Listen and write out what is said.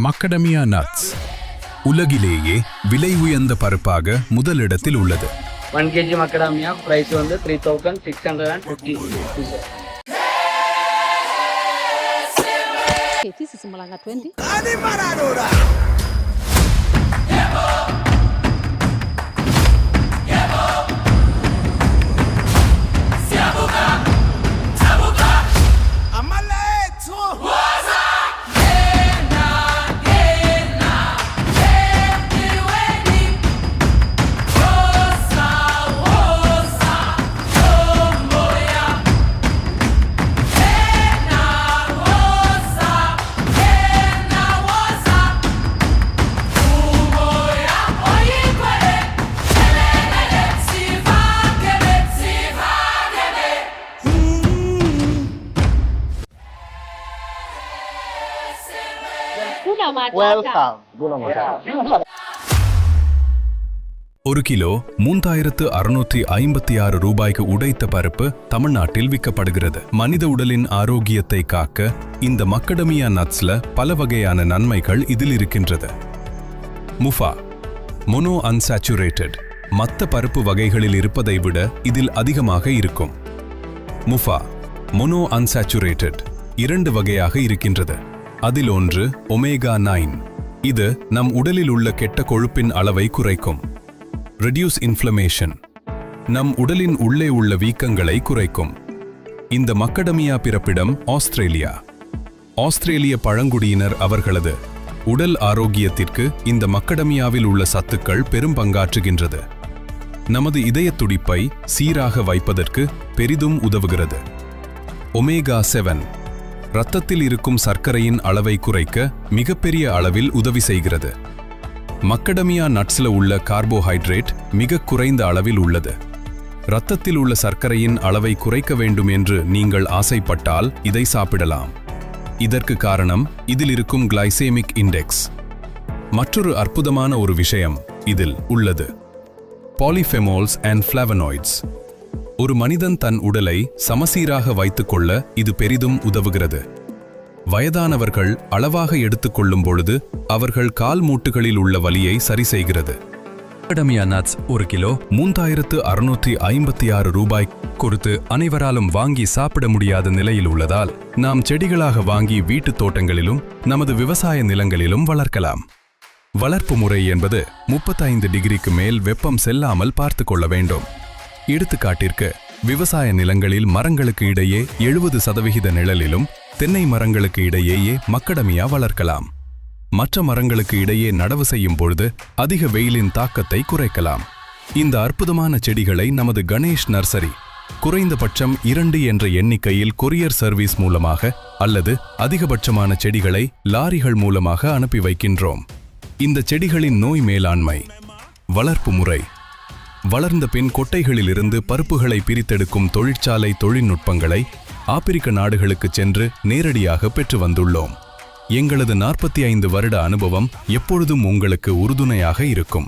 மக்கடமியா nuts உலகிலேயே விலை உயர்ந்த பருப்பாக முதலிடத்தில் உள்ளது. 1 kg macadamia price வந்து 3650 rupees. Okay, this is Malanga 20. ஒரு கிலோ 3656 ரூபாய்க்கு உடைத்த பருப்பு தமிழ்நாட்டில் விற்கப்படுகிறது. மனித உடலின் ஆரோக்கியத்தை காக்க இந்த மக்கடமியா நட்ஸ்ல பல வகையான நன்மைகள் இதில் இருக்கின்றது. முஃபா மோனோ அன்சாச்சுரேட்டட் மற்ற பருப்பு வகைகளில் இருப்பதை விட இதில் அதிகமாக இருக்கும். முஃபா மோனோ அன்சாச்சுரேட்டட் 2 வகையாக இருக்கின்றது. அதில் ஒன்று ஒமேகா 9. இது நம் உடலில் உள்ள கெட்ட கொழுப்பின் அளவை குறைக்கும். ரெடியூஸ் இன்ஃப்ளமேஷன் நம் உடலின் உள்ளே உள்ள வீக்கங்களை குறைக்கும். இந்த மக்கடமியா பிறப்பிடம் ஆஸ்திரேலியா. ஆஸ்திரேலிய பழங்குடியினர் அவர்களது உடல் ஆரோக்கியத்திற்கு இந்த மக்கடமியாவில் உள்ள சத்துக்கள் பெரும் பங்காற்றுகின்றது. நமது இதயத் துடிப்பை சீராக வைப்பதற்கு பெரிதும் உதவுகிறது. ஒமேகா 7 இரத்தத்தில் இருக்கும் சர்க்கரையின் அளவை குறைக்க மிகப்பெரிய அளவில் உதவி செய்கிறது. மக்கடமியா நட்ஸ்ல உள்ள கார்போஹைட்ரேட் மிக குறைந்த அளவில் உள்ளது. இரத்தத்தில் உள்ள சர்க்கரையின் அளவை குறைக்க வேண்டும் என்று நீங்கள் ஆசைப்பட்டால் இதை சாப்பிடலாம். இதற்கு காரணம் இதில் இருக்கும் கிளைசேமிக் இண்டெக்ஸ். மற்றொரு அற்புதமான ஒரு விஷயம் இதில் உள்ளது. பாலிஃபெனோல்ஸ் அண்ட் ஃப்ளேவனாய்ட்ஸ். ஒரு மனிதன் தன் உடலை சமசீராக வைத்துக்கொள்ள இது பெரிதும் உதவுகிறது. வயதானவர்கள் அளவாக எடுத்துக்கொள்ளும் பொழுது அவர்கள் கால் மூட்டுகளில் உள்ள வலியை சரி செய்கிறது. மக்கடமியா நட்ஸ் ஒரு கிலோ 3656 ரூபாய் கொடுத்து அனைவராலும் வாங்கி சாப்பிட முடியாத நிலையில் உள்ளதால் நாம் செடிகளாக வாங்கி வீட்டுத் தோட்டங்களிலும் நமது விவசாய நிலங்களிலும் வளர்க்கலாம். வளர்ப்பு முறை என்பது 35 டிகிரிக்கு மேல் வெப்பம் செல்லாமல் பார்த்து கொள்ள வேண்டும். எடுத்துக்காட்டிற்கு விவசாய நிலங்களில் மரங்களுக்கு இடையே 70% நிழலிலும் தென்னை மரங்களுக்கு இடையேயே மக்கடமியா வளர்க்கலாம். மற்ற மரங்களுக்கு இடையே நடவு செய்யும் பொழுது அதிக வெயிலின் தாக்கத்தை குறைக்கலாம். இந்த அற்புதமான செடிகளை நமது கணேஷ் நர்சரி குறைந்தபட்சம் 2 என்ற எண்ணிக்கையில் கொரியர் சர்வீஸ் மூலமாக அல்லது அதிகபட்சமான செடிகளை லாரிகள் மூலமாக அனுப்பி வைக்கின்றோம். இந்த செடிகளின் நோய் மேலாண்மை, வளர்ப்பு முறை, வளர்ந்த பின் கொட்டைகளிலிருந்து பருப்புகளை பிரித்தெடுக்கும் தொழிற்சாலை தொழில்நுட்பங்களை ஆப்பிரிக்க நாடுகளுக்கு சென்று நேரடியாக பெற்று வந்துள்ளோம். எங்களது 45 வருட அனுபவம் எப்பொழுதும் உங்களுக்கு உறுதுணையாக இருக்கும்.